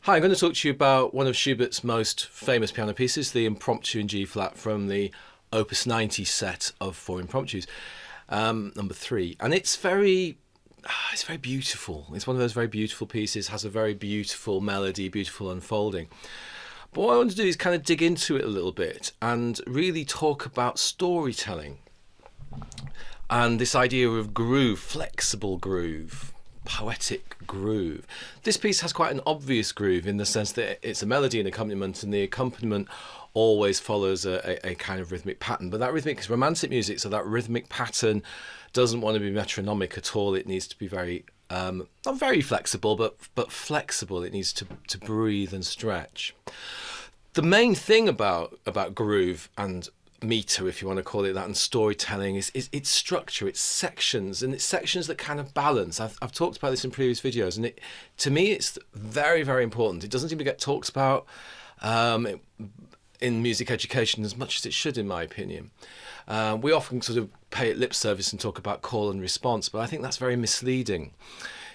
Hi, I'm going to talk to you about one of Schubert's most famous piano pieces, the Impromptu in G-flat from the Opus 90 set of four impromptus, number 3. And it's very beautiful. It's one of those very beautiful pieces, has a very beautiful melody, beautiful unfolding. But what I want to do is kind of dig into it a little bit and really talk about storytelling and this idea of groove, flexible groove, poetic groove. This piece has quite an obvious groove in the sense that it's a melody and accompaniment, and the accompaniment always follows a kind of rhythmic pattern. But that rhythmic is romantic music, so that rhythmic pattern doesn't want to be metronomic at all. It needs to be very, not very flexible, but flexible. It needs to breathe and stretch. The main thing about groove and meter, if you want to call it that, and storytelling is its structure, its sections, and it's sections that kind of balance. I've talked about this in previous videos, and to me it's very, very important. It doesn't seem to get talked about in music education as much as it should, in my opinion. We often sort of pay it lip service and talk about call and response, but I think that's very misleading.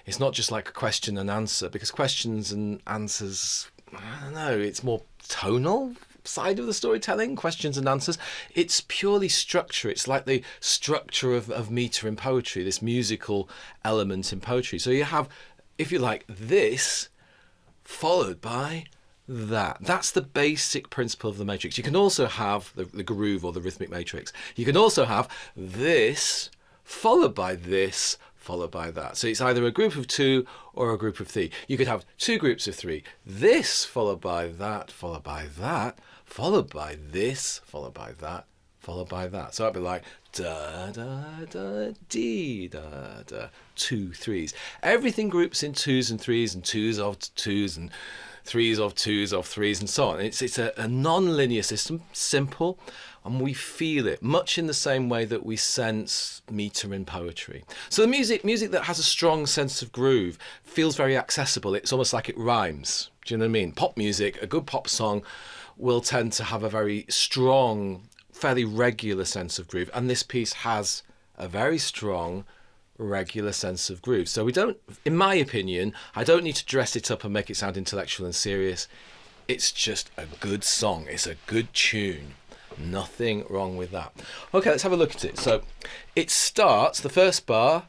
It's not just like a question and answer, because questions and answers, I don't know, it's more tonal side of the storytelling, questions and answers. It's purely structure. It's like the structure of meter in poetry, this musical element in poetry. So you have, if you like, this followed by that. That's the basic principle of the matrix. You can also have the groove or the rhythmic matrix. You can also have this followed by this followed by that. So it's either a group of 2 or a group of 3. You could have 2 groups of 3. This followed by that, followed by that, followed by this, followed by that, followed by that. So it'd be like da da da dee da da, 2 3s. Everything groups in 2s and 3s and 2s of 2s and 3s of 2s of 3s and so on. It's a non-linear system, simple, and we feel it much in the same way that we sense meter in poetry. So the music that has a strong sense of groove feels very accessible. It's almost like it rhymes. Do you know what I mean? Pop music, a good pop song, will tend to have a very strong, fairly regular sense of groove, and this piece has a very strong regular sense of groove. So we don't, in my opinion, I don't need to dress it up and make it sound intellectual and serious. It's just a good song. It's a good tune. Nothing wrong with that. Okay, let's have a look at it. So it starts, the first bar,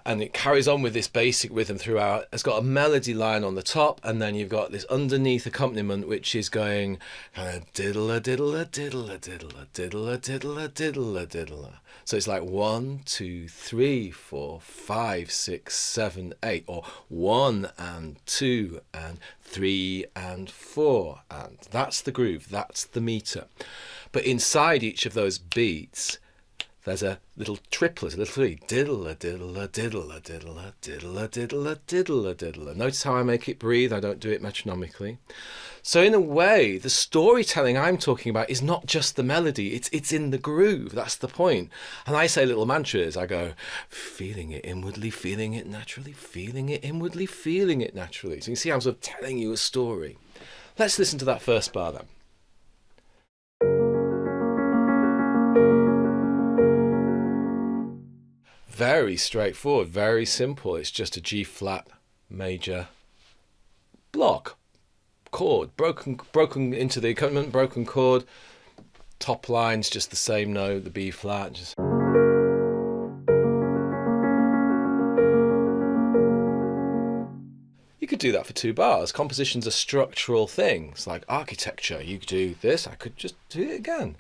and it carries on with this basic rhythm throughout. It's got a melody line on the top, and then you've got this underneath accompaniment which is going kind of diddle-a diddle-a diddle-a diddle-a diddle-a diddle-a diddle-a diddle-a. So it's like 1 2 3 4 5 6 7 8, or 1 and 2 and 3 and 4, and that's the groove, that's the meter. But inside each of those beats there's a little triplet, a little 3. Diddle-a, diddle-a, diddle-a, diddle-a, diddle-a, diddle-a, diddle-a, diddle-a. Notice how I make it breathe. I don't do it metronomically. So in a way, the storytelling I'm talking about is not just the melody. It's in the groove. That's the point. And I say little mantras. I go, feeling it inwardly, feeling it naturally, feeling it inwardly, feeling it naturally. So you can see I'm sort of telling you a story. Let's listen to that first bar then. Very straightforward, very simple. It's just a G-flat major block chord, broken into the accompaniment, broken chord. Top line's just the same note, the B flat. Just you could do that for 2 bars. Compositions are structural things like architecture. You could do this. I could just do it again.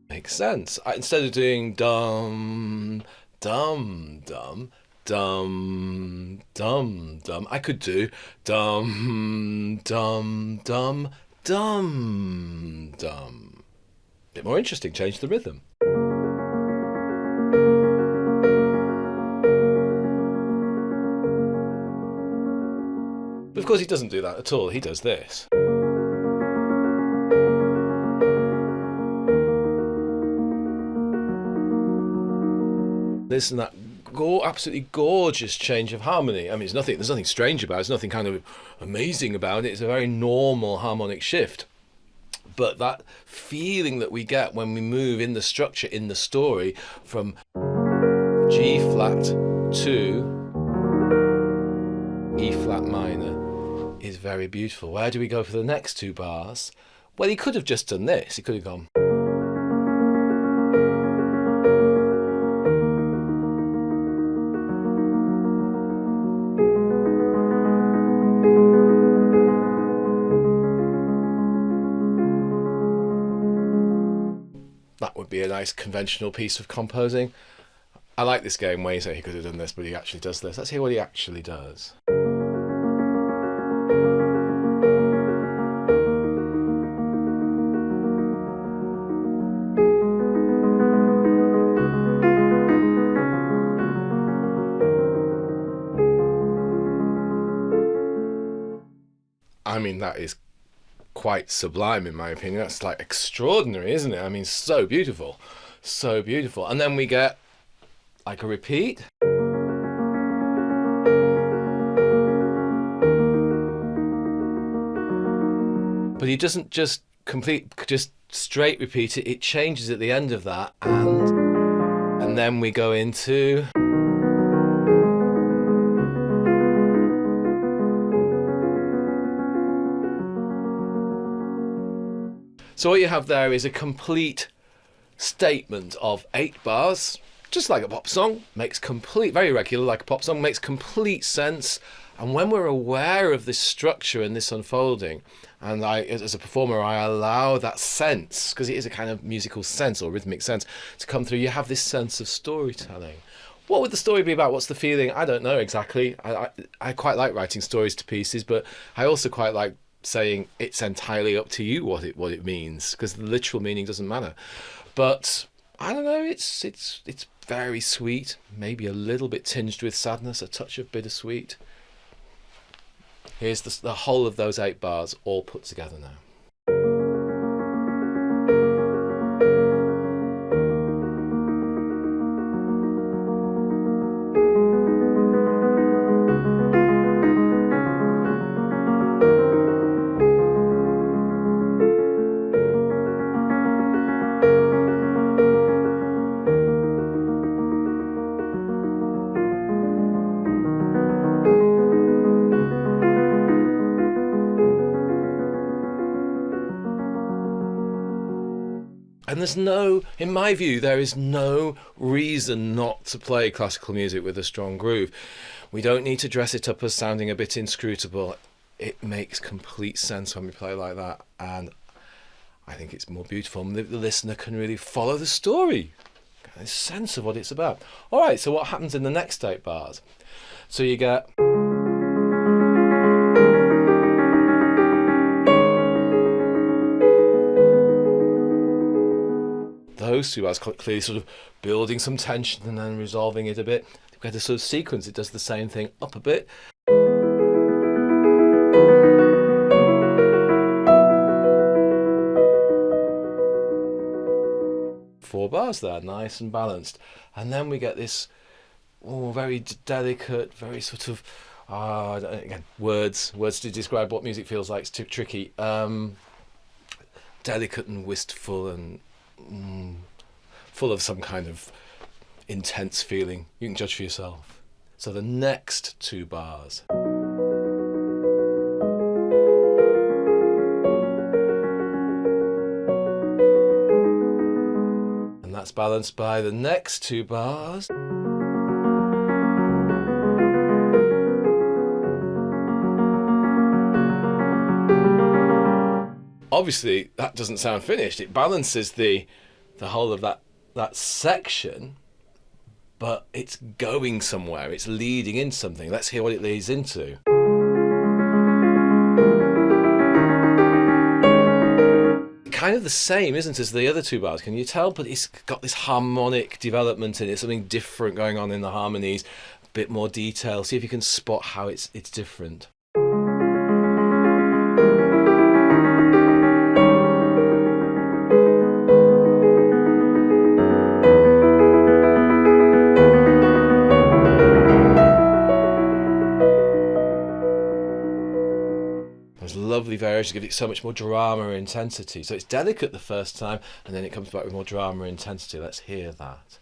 Makes sense. Instead of doing dum dum dum dum dum dum, I could do dum dum dum dum dum. Bit more interesting. Change the rhythm. But of course he doesn't do that at all. He does this. This and that absolutely gorgeous change of harmony. I mean, there's nothing strange about it. There's nothing kind of amazing about it. It's a very normal harmonic shift. But that feeling that we get when we move in the structure, in the story, from G flat to E flat minor is very beautiful. Where do we go for the next two bars? Well, he could have just done this. He could have gone. That would be a nice conventional piece of composing. I like this game where you say he could have done this, but he actually does this. Let's hear what he actually does. I mean, that is quite sublime in my opinion. That's like extraordinary, isn't it? I mean, so beautiful, so beautiful. And then we get like a repeat. But he doesn't just straight repeat it. It changes at the end of that, and then we go into. So what you have there is a complete statement of 8 bars, just like a pop song, makes complete, very regular like a pop song, makes complete sense. And when we're aware of this structure and this unfolding, and I, as a performer, I allow that sense, because it is a kind of musical sense or rhythmic sense, to come through, you have this sense of storytelling. What would the story be about? What's the feeling? I don't know exactly. I quite like writing stories to pieces, but I also quite like saying it's entirely up to you what it means, because the literal meaning doesn't matter. But I don't know, it's very sweet, maybe a little bit tinged with sadness, a touch of bittersweet. Here's the whole of those 8 bars all put together now. And there's no, in my view, there is no reason not to play classical music with a strong groove. We don't need to dress it up as sounding a bit inscrutable. It makes complete sense when we play like that. And I think it's more beautiful. The listener can really follow the story, get a sense of what it's about. All right, so what happens in the next 8 bars? So you get... those 2 bars clearly sort of building some tension and then resolving it a bit. We get a sort of sequence, it does the same thing up a bit. Four bars there, nice and balanced. And then we get this very delicate, very sort of, again, words to describe what music feels like is too tricky. Delicate and wistful and full of some kind of intense feeling. You can judge for yourself. So the next 2 bars. And that's balanced by the next 2 bars. Obviously, that doesn't sound finished. It balances the whole of that section, but it's going somewhere. It's leading into something. Let's hear what it leads into. Kind of the same, isn't it, as the other 2 bars? Can you tell? But it's got this harmonic development in it, something different going on in the harmonies, a bit more detail. See if you can spot how it's different. Lovely variations give it so much more drama and intensity. So it's delicate the first time, and then it comes back with more drama and intensity. Let's hear that.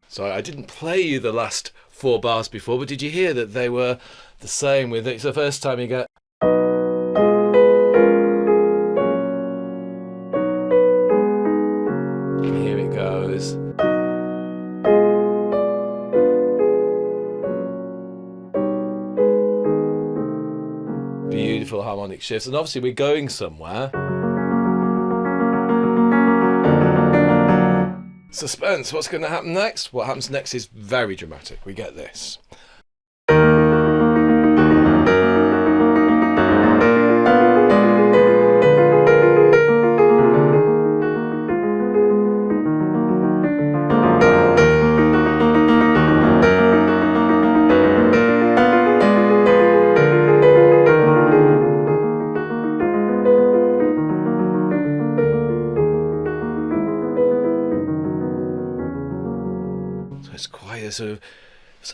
So I didn't play you the last 4 bars before, but did you hear that they were the same with it? It's the first time you get... Here it goes. Beautiful harmonic shifts, and obviously we're going somewhere. Suspense, what's going to happen next? What happens next is very dramatic. We get this. It's quite a sort of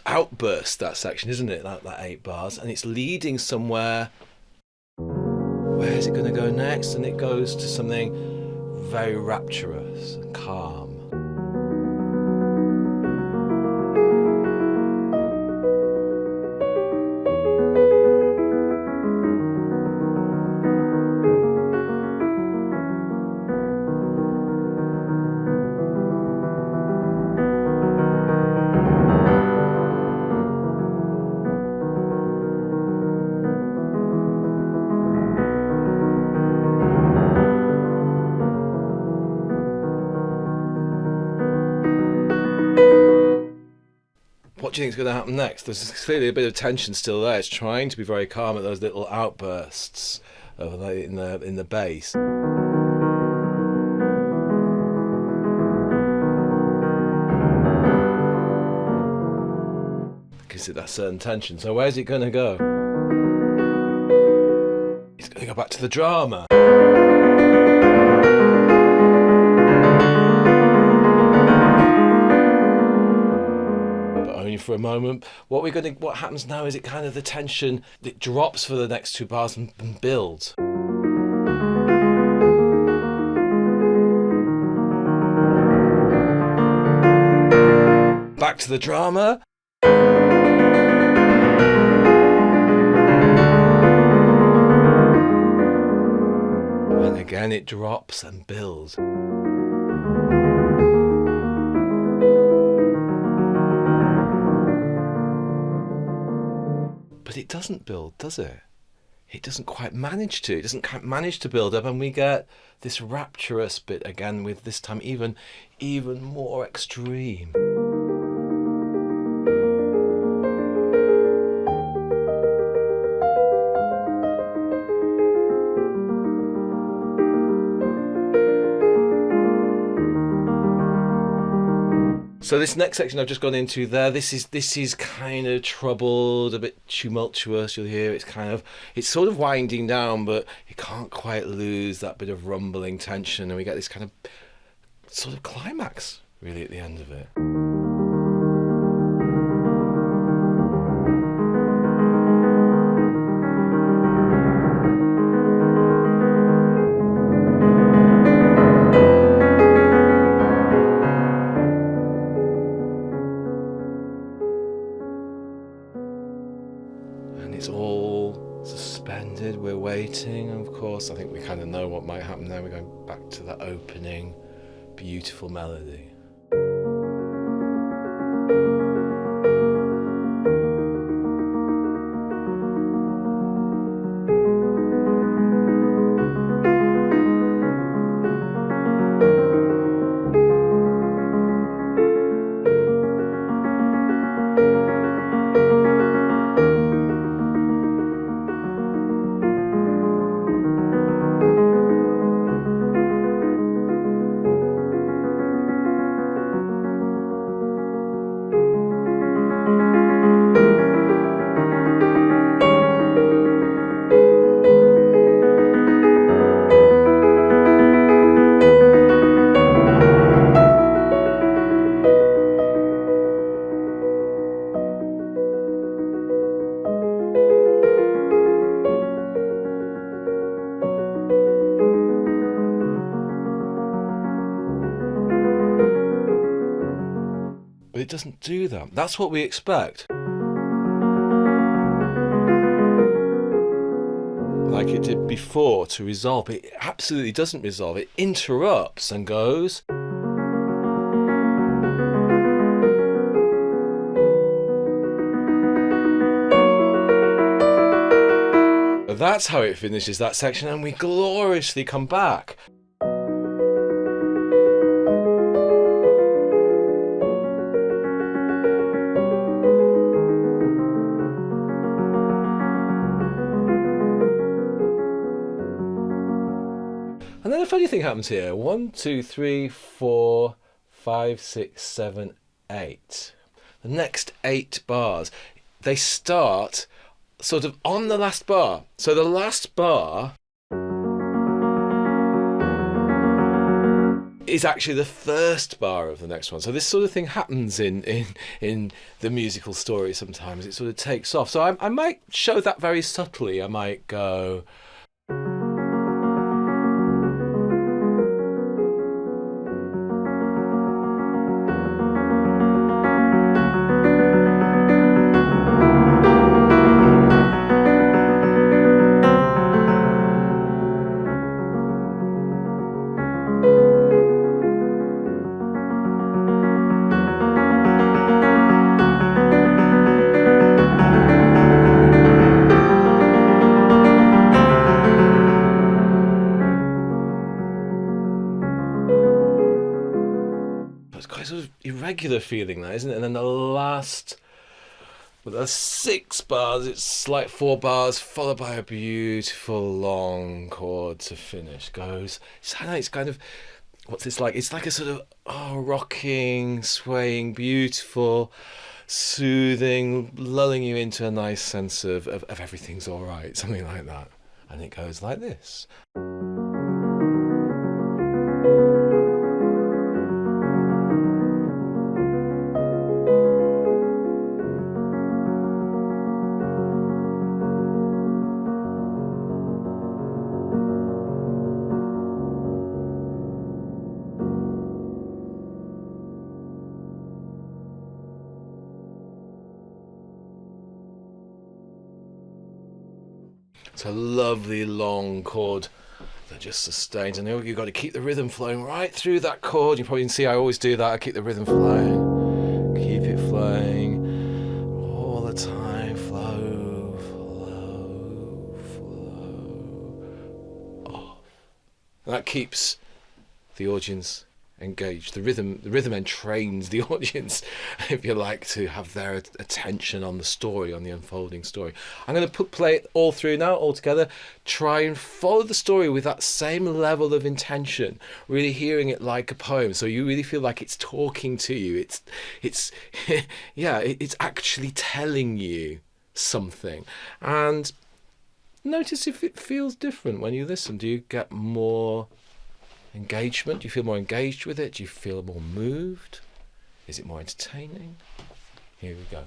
outburst, that section, isn't it? That 8 bars, and it's leading somewhere. Where is it going to go next? And it goes to something very rapturous and calm. What do you think is going to happen next? There's clearly a bit of tension still there. It's trying to be very calm at those little outbursts in the bass. Gives it that certain tension. So where's it going to go? It's going to go back to the drama. For a moment, what happens now is it kind of the tension that drops for the next 2 bars and builds. Back to the drama. And again it drops and builds. But it doesn't build, does it? It doesn't quite manage to. It doesn't quite manage to build up, and we get this rapturous bit again, with this time even more extreme. So this next section I've just gone into there, this is kind of troubled, a bit tumultuous. You'll hear it's sort of winding down, but it can't quite lose that bit of rumbling tension, and we get this kind of sort of climax really at the end of it. It's all suspended, we're waiting, and of course I think we kind of know what might happen there. We're going back to that opening beautiful melody. But it doesn't do that. That's what we expect. Like it did before to resolve. It absolutely doesn't resolve. It interrupts and goes. That's how it finishes that section, and we gloriously come back. And then a funny thing happens here. 1, 2, 3, 4, 5, 6, 7, 8. The next 8 bars, they start sort of on the last bar. So the last bar is actually the first bar of the next one. So this sort of thing happens in the musical story sometimes. It sort of takes off. So I might show that very subtly. I might go... It's quite sort of irregular feeling that, isn't it? And then the last, well, there's 6 bars, it's like 4 bars followed by a beautiful long chord to finish. Goes, it's kind of, what's this like? It's like a sort of rocking, swaying, beautiful, soothing, lulling you into a nice sense of everything's all right, something like that. And it goes like this. It's a lovely long chord that just sustains. And you've got to keep the rhythm flowing right through that chord. You probably can see I always do that. I keep the rhythm flowing. Keep it flowing all the time. Flow, flow, flow. Off. And that keeps the audience engaged. The rhythm entrains the audience, if you like, to have their attention on the story, on the unfolding story. I'm going to play it all through now, all together. Try and follow the story with that same level of intention, really hearing it like a poem, so you really feel like it's talking to you. It's it's actually telling you something. And notice if it feels different when you listen. Do you get more engagement? Do you feel more engaged with it? Do you feel more moved? Is it more entertaining? Here we go.